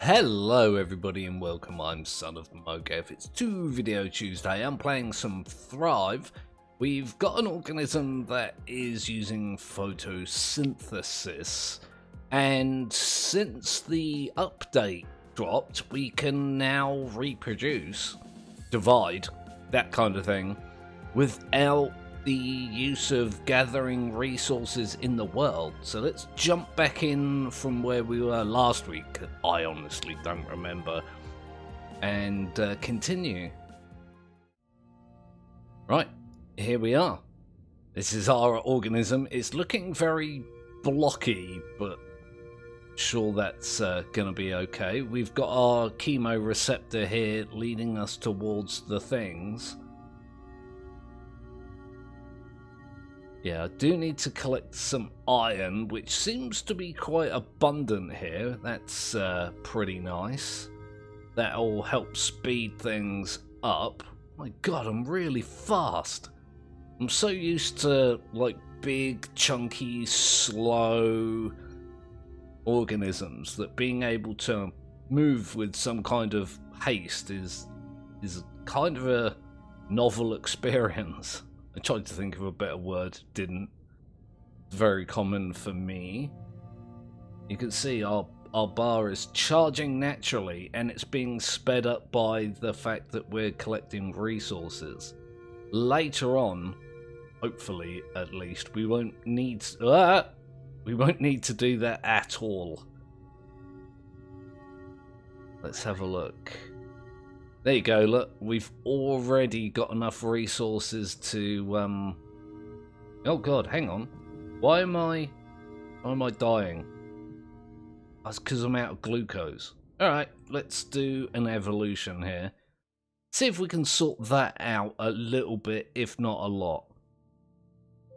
Hello everybody and welcome, I'm Son of Mowgef. It's 2 Video Tuesday. I'm playing some Thrive. We've got an organism that is using photosynthesis, and since the update dropped we can now reproduce, divide, that kind of thing, without the use of gathering resources in the world. So let's jump back in from where we were last week. I honestly don't remember. And continue. Right, here we are. This is our organism. It's looking very blocky, but sure that's gonna be okay. We've got our chemoreceptor here leading us towards the things. Yeah, I do need to collect some iron, which seems to be quite abundant here. That's pretty nice. That'll help speed things up. My god, I'm really fast. I'm so used to, like, big, chunky, slow organisms that being able to move with some kind of haste is kind of a novel experience. I tried to think of a better word, didn't. It's very common for me. You can see our bar is charging naturally, and it's being sped up by the fact that we're collecting resources. Later on, hopefully at least, we won't need to do that at all. Let's have a look. There you go, look, we've already got enough resources to, oh god, hang on. Why am I dying? That's because I'm out of glucose. Alright, let's do an evolution here. See if we can sort that out a little bit, if not a lot.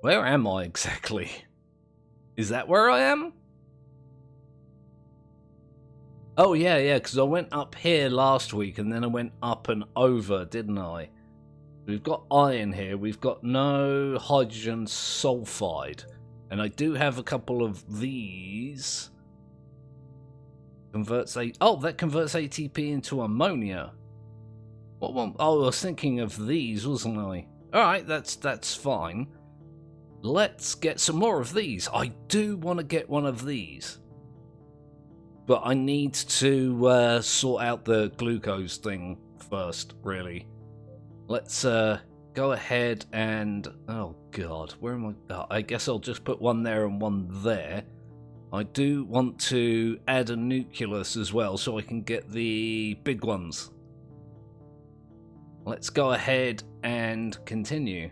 Where am I exactly? Is that where I am? Oh yeah, because I went up here last week and then I went up and over, didn't I? We've got iron here, we've got no hydrogen sulfide, and I do have a couple of these. That converts ATP into ammonia. What one? Oh, I was thinking of these, wasn't I? Alright, that's fine. Let's get some more of these. I do want to get one of these. But I need to sort out the glucose thing first, really. Let's go ahead and... oh god, where am I? Oh, I guess I'll just put one there and one there. I do want to add a nucleus as well, so I can get the big ones. Let's go ahead and continue.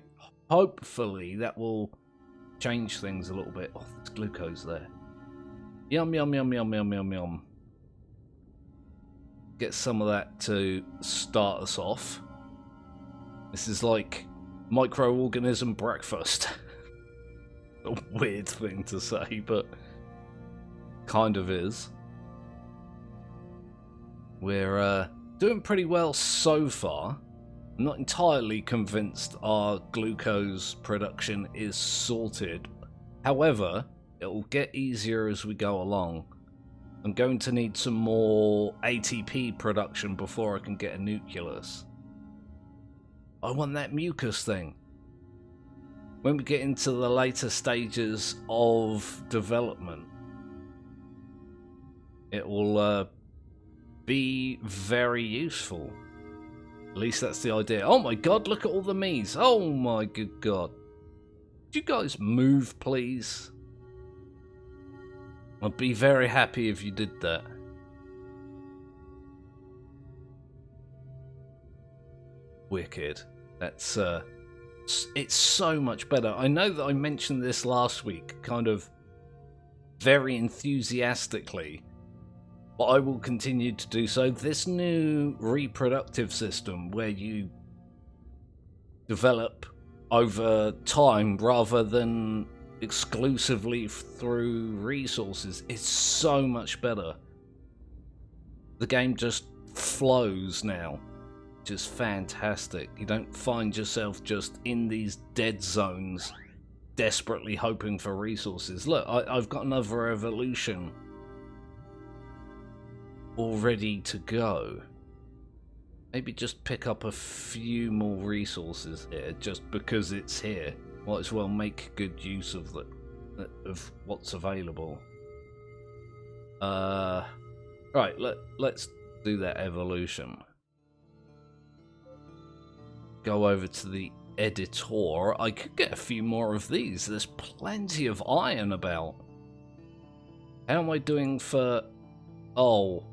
Hopefully that will change things a little bit. Oh, there's glucose there. Yum, yum, yum, yum, yum, yum, yum. Get some of that to start us off. This is like microorganism breakfast. A weird thing to say, but kind of is. We're doing pretty well so far. I'm not entirely convinced our glucose production is sorted. However, it'll get easier as we go along. I'm going to need some more ATP production before I can get a nucleus. I want that mucus thing. When we get into the later stages of development, it will be very useful. At least that's the idea. Oh my god, look at all the me's. Oh my good god. Could you guys move, please? I'd be very happy if you did that. Wicked. That's it's so much better. I know that I mentioned this last week, kind of very enthusiastically, but I will continue to do so. This new reproductive system where you develop over time rather than exclusively through resources, it's so much better. The game just flows now, which is fantastic. You don't find yourself just in these dead zones desperately hoping for resources. Look, I've got another evolution. all ready to go. Maybe just pick up a few more resources here, just because it's here. Might as well make good use of what's available. Right, let's do that evolution. Go over to the editor. I could get a few more of these. There's plenty of iron about. How am I doing for... Oh,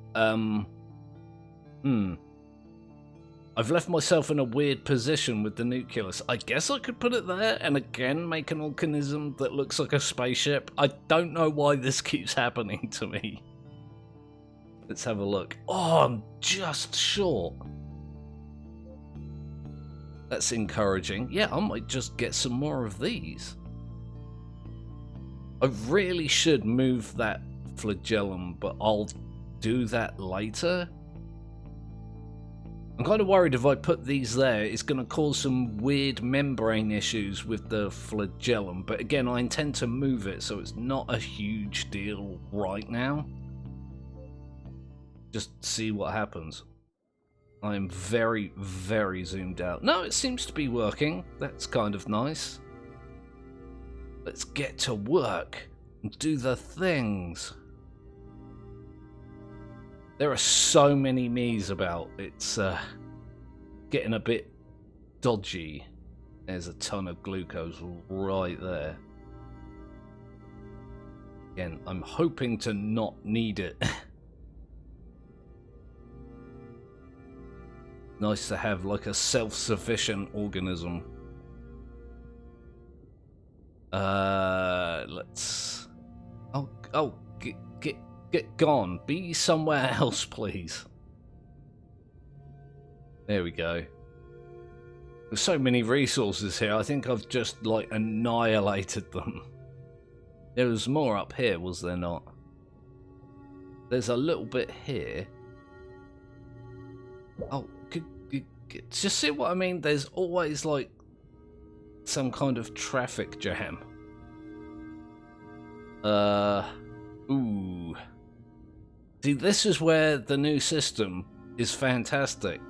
I've left myself in a weird position with the nucleus. I guess I could put it there and again make an organism that looks like a spaceship. I don't know why this keeps happening to me. Let's have a look. Oh, I'm just short. That's encouraging. Yeah, I might just get some more of these. I really should move that flagellum, but I'll do that later. I'm kind of worried if I put these there, it's going to cause some weird membrane issues with the flagellum. But again, I intend to move it, so it's not a huge deal right now. Just see what happens. I am very, very zoomed out. No, it seems to be working. That's kind of nice. Let's get to work and do the things. There are so many me's about. It's getting a bit dodgy. There's a ton of glucose right there. Again, I'm hoping to not need it. Nice to have like a self-sufficient organism. Let's... Oh, get gone. Be somewhere else, please. There we go. There's so many resources here, I think I've just, like, annihilated them. There was more up here, was there not? There's a little bit here. Oh, just see what I mean? There's always, like, some kind of traffic jam. Ooh. See, this is where the new system is fantastic.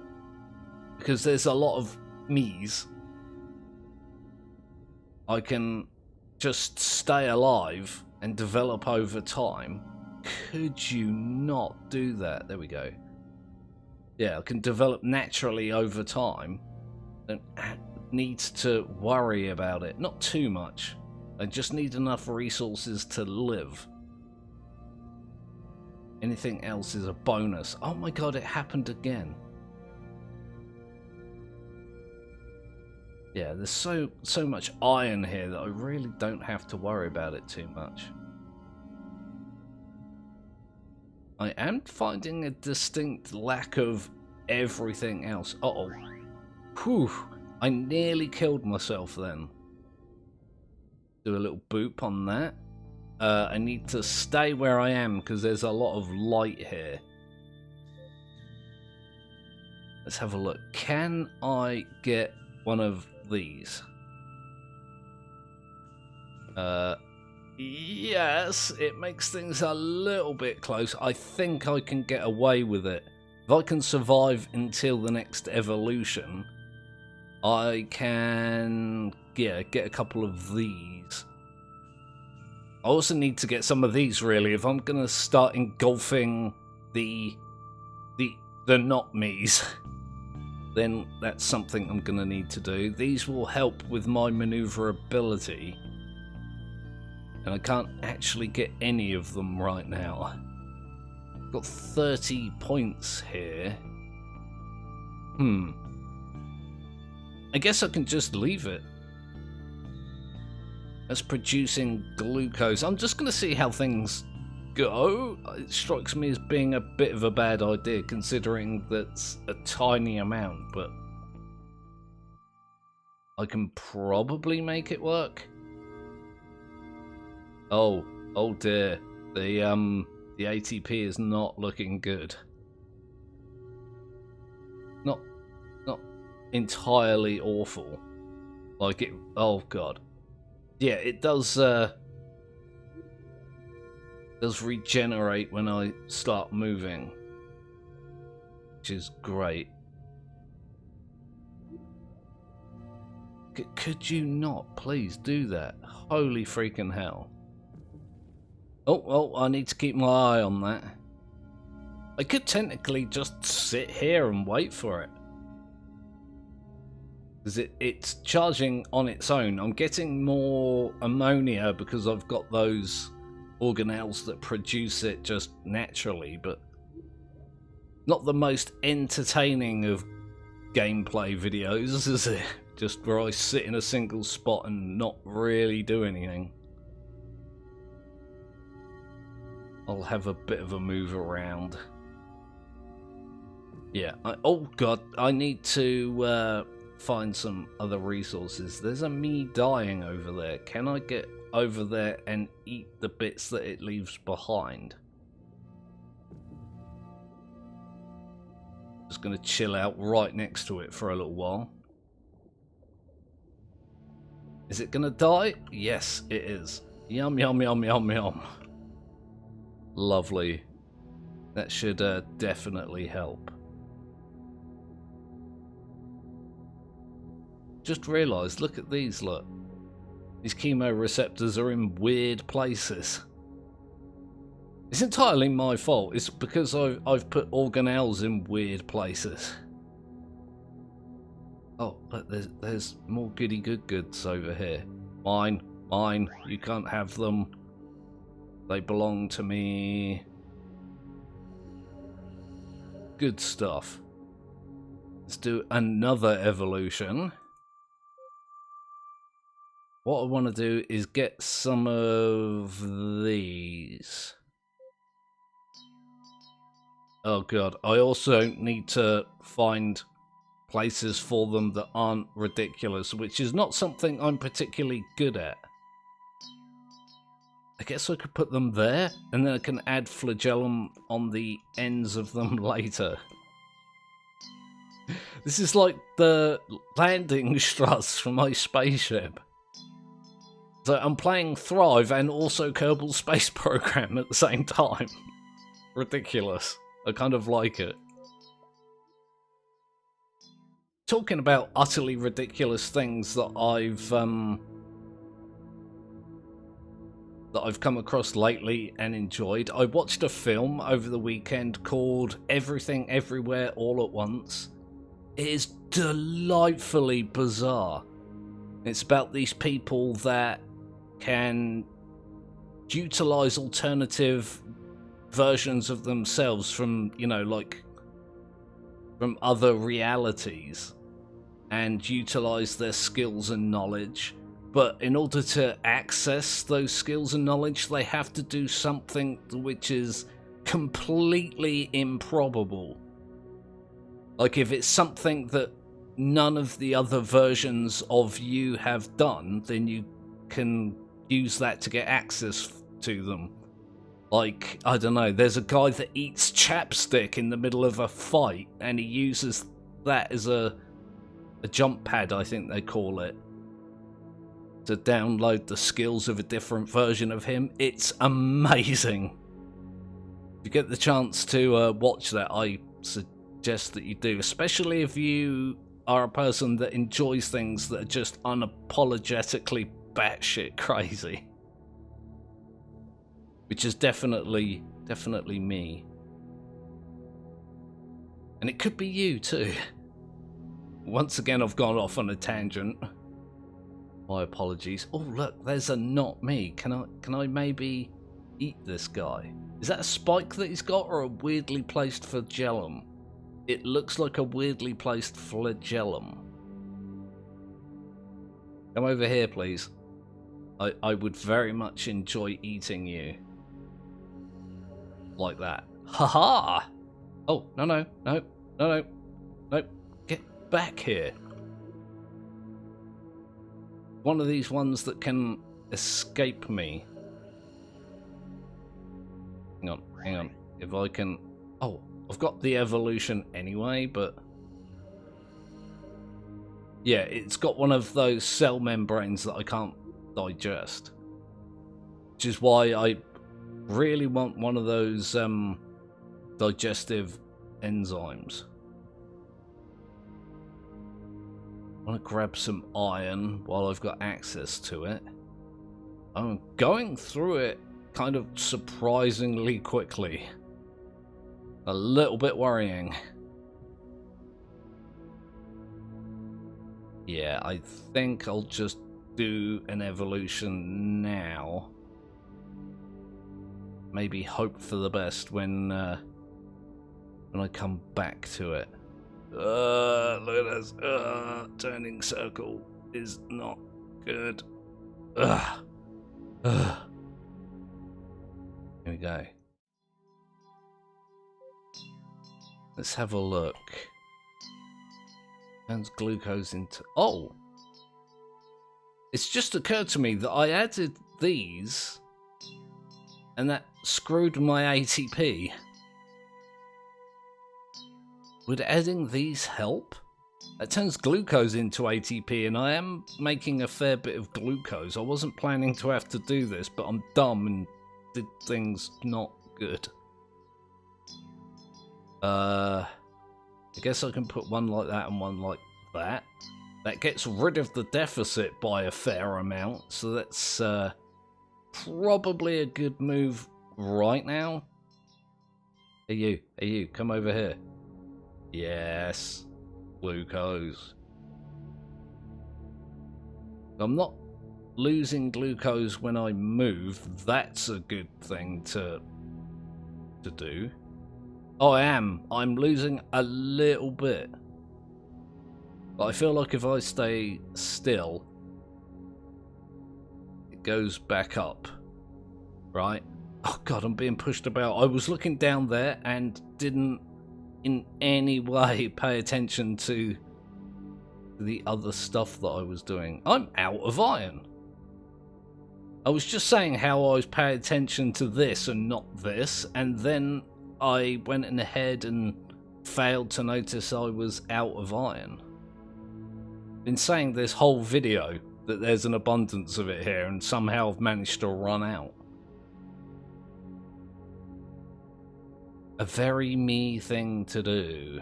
Because there's a lot of me's. I can just stay alive and develop over time. Could you not do that? There we go. Yeah, I can develop naturally over time. Don't need to worry about it. Not too much. I just need enough resources to live. Anything else is a bonus. Oh my god, it happened again. Yeah, there's so much iron here that I really don't have to worry about it too much. I am finding a distinct lack of everything else. Uh-oh. Whew. I nearly killed myself then. Do a little boop on that. I need to stay where I am because there's a lot of light here. Let's have a look. Can I get one of these? Yes, it makes things a little bit close. I think I can get away with it. If I can survive until the next evolution, I can, yeah, get a couple of these. I also need to get some of these, really, if I'm going to start engulfing the not me's. Then that's something I'm going to need to do. These will help with my maneuverability. And I can't actually get any of them right now. I've got 30 points here. I guess I can just leave it. That's producing glucose. I'm just going to see how things go. It strikes me as being a bit of a bad idea, considering that's a tiny amount, but I can probably make it work. Oh dear. The ATP is not looking good. Not entirely awful. Like it. Oh god. Yeah, it does regenerate when I start moving. which is great. Could you not please do that? Holy freaking hell. Oh, I need to keep my eye on that. I could technically just sit here and wait for it. Because it's charging on its own. I'm getting more ammonia because I've got those organelles that produce it just naturally, but not the most entertaining of gameplay videos, is it? Just where I sit in a single spot and not really do anything. I'll have a bit of a move around. Yeah, oh god, I need to find some other resources. There's a me dying over there. Can I get over there and eat the bits that it leaves behind? Just gonna chill out right next to it for a little while. Is it gonna die? Yes, it is. Yum, yum, yum, yum, yum. Lovely. That should definitely help. Just realised, look at these, look. These chemoreceptors are in weird places. It's entirely my fault. It's because I've put organelles in weird places. Oh, but there's more goody goods over here. Mine, you can't have them. They belong to me. Good stuff. Let's do another evolution. What I want to do is get some of these. Oh god, I also need to find places for them that aren't ridiculous, which is not something I'm particularly good at. I guess I could put them there, and then I can add flagellum on the ends of them later. This is like the landing struts from my spaceship. So I'm playing Thrive and also Kerbal Space Program at the same time. Ridiculous. I kind of like it. Talking about utterly ridiculous things that I've come across lately and enjoyed. I watched a film over the weekend called Everything Everywhere All at Once. It is delightfully bizarre. It's about these people that can utilize alternative versions of themselves from, you know, like from other realities and utilize their skills and knowledge. But in order to access those skills and knowledge, they have to do something which is completely improbable. Like if it's something that none of the other versions of you have done, then you can use that to get access to them. Like, I don't know, there's a guy that eats chapstick in the middle of a fight, and he uses that as a jump pad, I think they call it, to download the skills of a different version of him. It's amazing. If you get the chance to watch that, I suggest that you do, especially if you are a person that enjoys things that are just unapologetically batshit crazy. Which is definitely me. And it could be you too. Once again, I've gone off on a tangent. My apologies. Oh look, there's a not me. Can I maybe eat this guy? Is that a spike that he's got, or a weirdly placed flagellum? It looks like a weirdly placed flagellum. Come over here, please. I would very much enjoy eating you. Like that. Haha! Oh, no. Get back here. One of these ones that can escape me. Hang on. If I can... Oh, I've got the evolution anyway, but... Yeah, it's got one of those cell membranes that I can't digest. Which is why I really want one of those digestive enzymes. I want to grab some iron while I've got access to it. I'm going through it kind of surprisingly quickly. A little bit worrying. Yeah, I think I'll just do an evolution now. Maybe hope for the best when I come back to it. Look at this. Turning circle is not good. Here we go. Let's have a look. Turns glucose into... Oh! It's just occurred to me that I added these and that screwed my ATP. Would adding these help? That turns glucose into ATP, and I am making a fair bit of glucose. I wasn't planning to have to do this, but I'm dumb and did things not good. I guess I can put one like that and one like that. That gets rid of the deficit by a fair amount, so that's probably a good move right now. Hey you, come over here. Yes, glucose. I'm not losing glucose when I move. That's a good thing to do. Oh, I am. I'm losing a little bit. But I feel like if I stay still, it goes back up. Right? Oh god, I'm being pushed about. I was looking down there and didn't in any way pay attention to the other stuff that I was doing. I'm out of iron. I was just saying how I was paying attention to this and not this, and then I went in ahead and failed to notice I was out of iron. Been saying this whole video that there's an abundance of it here, and somehow I've managed to run out. A very me thing to do.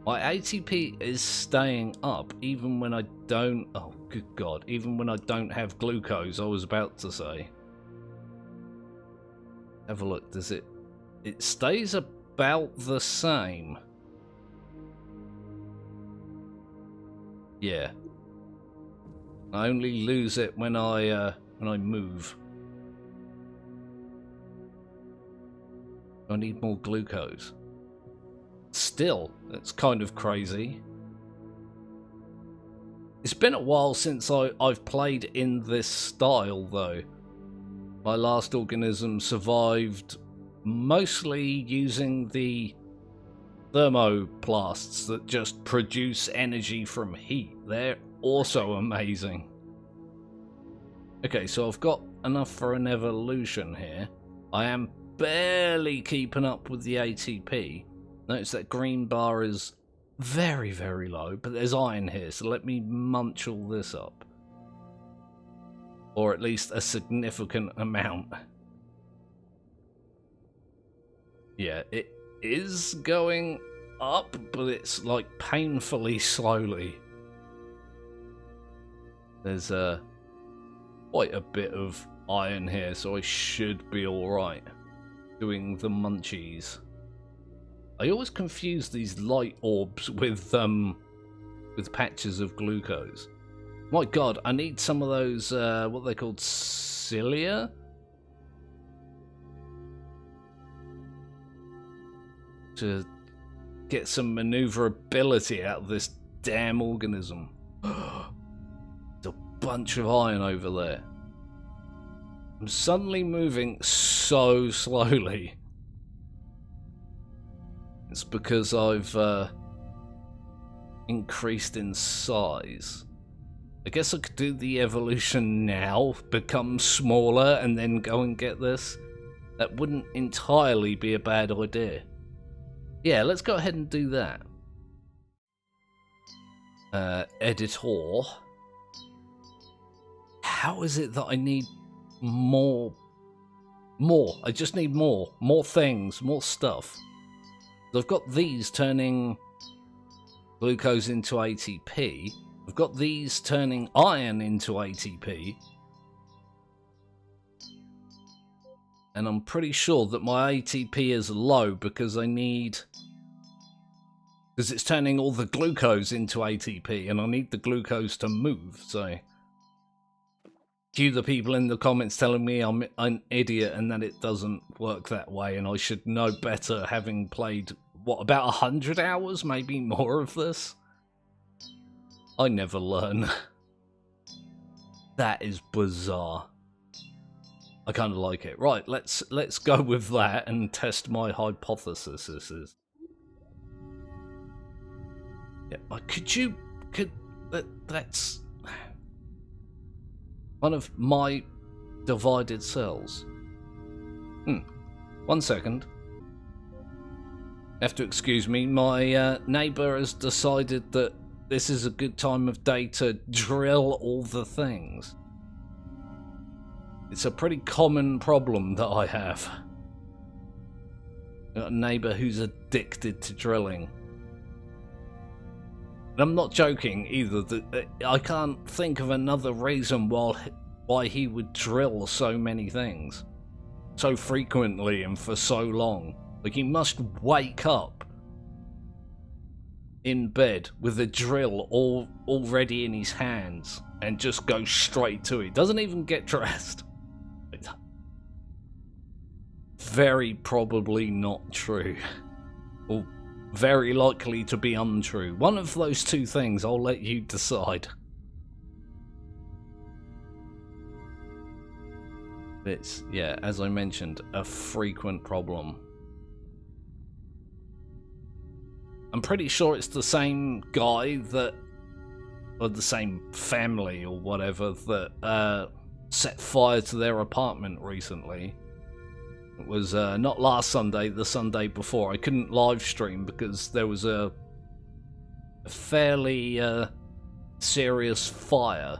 My ATP is staying up even when I don't... Oh, good god. Even when I don't have glucose, I was about to say. Have a look. Does it... It stays about the same. Yeah. I only lose it when I move. I need more glucose. Still, that's kind of crazy. It's been a while since I've played in this style, though. My last organism survived mostly using the thermoplasts that just produce energy from heat. They're also amazing. Okay, so I've got enough for an evolution here. I am barely keeping up with the ATP. Notice that green bar is very, very low, but there's iron here, so let me munch all this up. Or at least a significant amount. Yeah, it is going up, but it's like painfully slowly. There's quite a bit of iron here, so I should be alright doing the munchies. I always confuse these light orbs with patches of glucose. My god, I need some of those, what are they called, cilia? To get some maneuverability out of this damn organism. There's a bunch of iron over there. I'm suddenly moving so slowly. It's because I've increased in size. I guess I could do the evolution now, become smaller, and then go and get this. That wouldn't entirely be a bad idea. Yeah, let's go ahead and do that. Editor. How is it that I need more? I just need more. More things, more stuff. I've got these turning glucose into ATP. I've got these turning iron into ATP. And I'm pretty sure that my ATP is low because I need... Because it's turning all the glucose into ATP, and I need the glucose to move, so... Cue the people in the comments telling me I'm an idiot and that it doesn't work that way, and I should know better having played, what, about 100 hours, maybe more of this? I never learn. That is bizarre. I kind of like it. Right, let's go with that and test my hypothesis. Yeah, that's one of my divided cells. 1 second. Have to excuse me. My neighbour has decided that this is a good time of day to drill all the things. It's a pretty common problem that I have. I've got a neighbour who's addicted to drilling. And I'm not joking either. I can't think of another reason why he would drill so many things. So frequently and for so long. Like, he must wake up in bed with a drill already in his hands and just go straight to it. Doesn't even get dressed. Very probably not true. Or very likely to be untrue. One of those two things, I'll let you decide. It's, yeah, as I mentioned, a frequent problem. I'm pretty sure it's the same guy that, or the same family or whatever, that set fire to their apartment recently. It was not last Sunday, the Sunday before. I couldn't live stream because there was a fairly serious fire.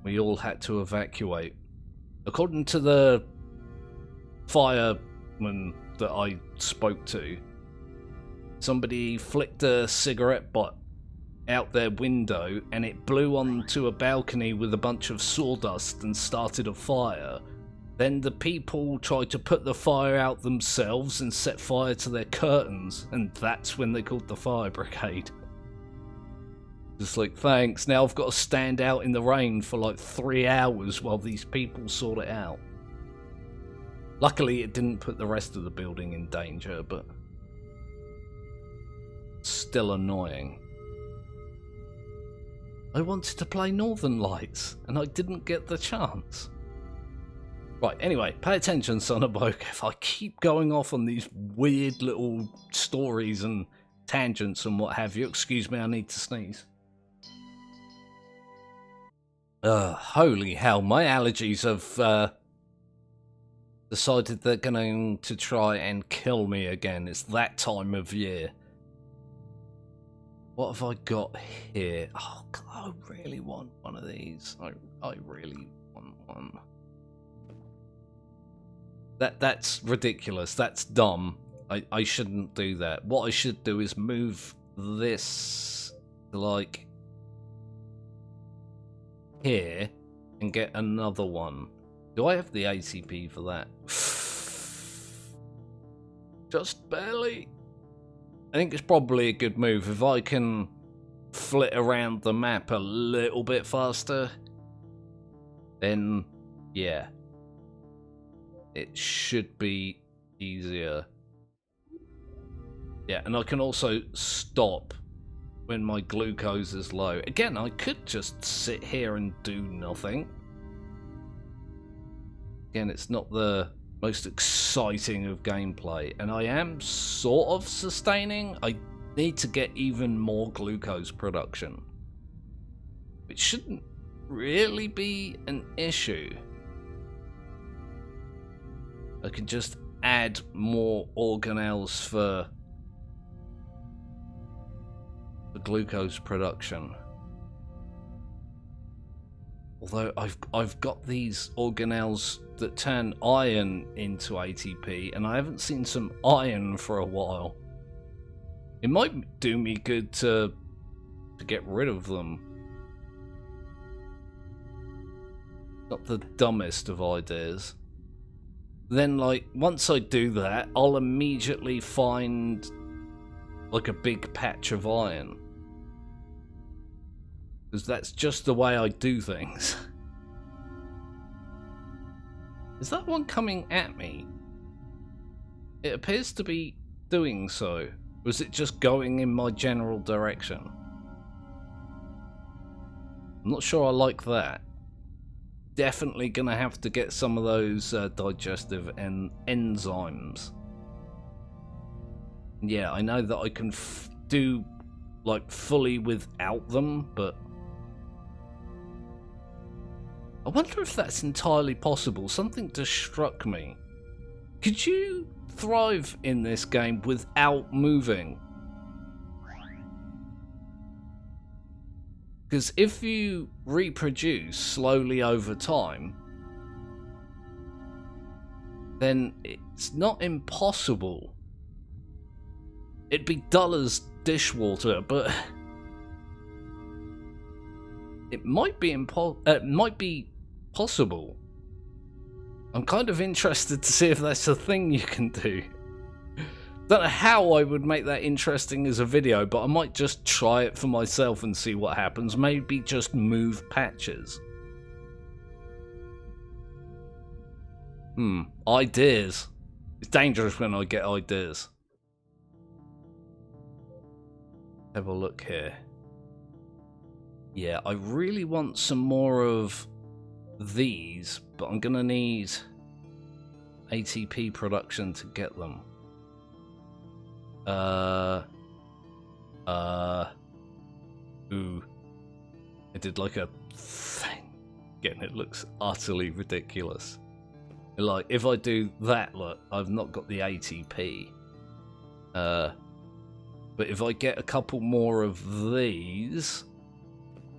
We all had to evacuate. According to the fireman that I spoke to, somebody flicked a cigarette butt out their window and it blew onto a balcony with a bunch of sawdust and started a fire. Then the people tried to put the fire out themselves and set fire to their curtains, and that's when they called the fire brigade. Just like, thanks, now I've got to stand out in the rain for like 3 hours while these people sort it out. Luckily it didn't put the rest of the building in danger, but still annoying. I wanted to play Northern Lights, and I didn't get the chance. Right, anyway, pay attention, son of Mowgef. I keep going off on these weird little stories and tangents and what have you. Excuse me, I need to sneeze. Holy hell, my allergies have decided they're going to try and kill me again. It's that time of year. What have I got here? Oh, God, I really want one of these. I really want one. That's ridiculous. That's dumb. I shouldn't do that. What I should do is move this to, like, here and get another one. Do I have the ATP for that? Just barely. I think it's probably a good move if I can flit around the map a little bit faster. Then, yeah. It should be easier. Yeah, and I can also stop when my glucose is low. Again, I could just sit here and do nothing. Again, it's not the most exciting of gameplay, and I am sort of sustaining. I need to get even more glucose production, which shouldn't really be an issue. I can just add more organelles for the glucose production. Although I've got these organelles that turn iron into ATP, and I haven't seen some iron for a while. It might do me good to get rid of them. Not the dumbest of ideas. Then, like, once I do that, I'll immediately find, like, a big patch of iron. Because that's just the way I do things. Is that one coming at me? It appears to be doing so. Was it just going in my general direction? I'm not sure I like that. Definitely gonna have to get some of those digestive enzymes. Yeah, I know that I can do like fully without them, but I wonder if that's entirely possible. Something just struck me. Could you thrive in this game without moving? Because if you reproduce slowly over time, then it's not impossible. It'd be dull as dishwater, but it might be possible. I'm kind of interested to see if that's a thing you can do. Don't know how I would make that interesting as a video, but I might just try it for myself and see what happens. Maybe just move patches. Ideas. It's dangerous when I get ideas. Have a look here. Yeah, I really want some more of these, but I'm gonna need ATP production to get them. Ooh. I did like a thing. Again, it looks utterly ridiculous. Like, if I do that, look, I've not got the ATP. But if I get a couple more of these,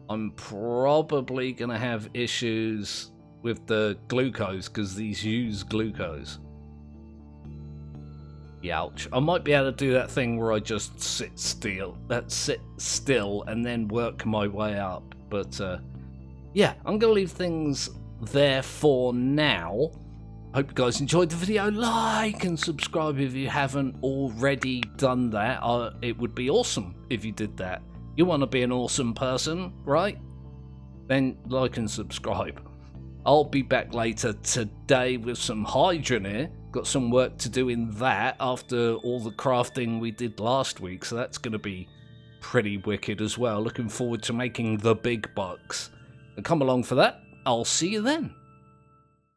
I'm probably gonna have issues with the glucose, because these use glucose. Ouch. I might be able to do that thing where I just sit still and then work my way up. But yeah, I'm going to leave things there for now. Hope you guys enjoyed the video. Like and subscribe if you haven't already done that. It would be awesome if you did that. You want to be an awesome person, right? Then like and subscribe. I'll be back later today with some Hydroneer. Got some work to do in that after all the crafting we did last week, so that's going to be pretty wicked as well. Looking forward to making the big bucks. And come along for that. I'll see you then.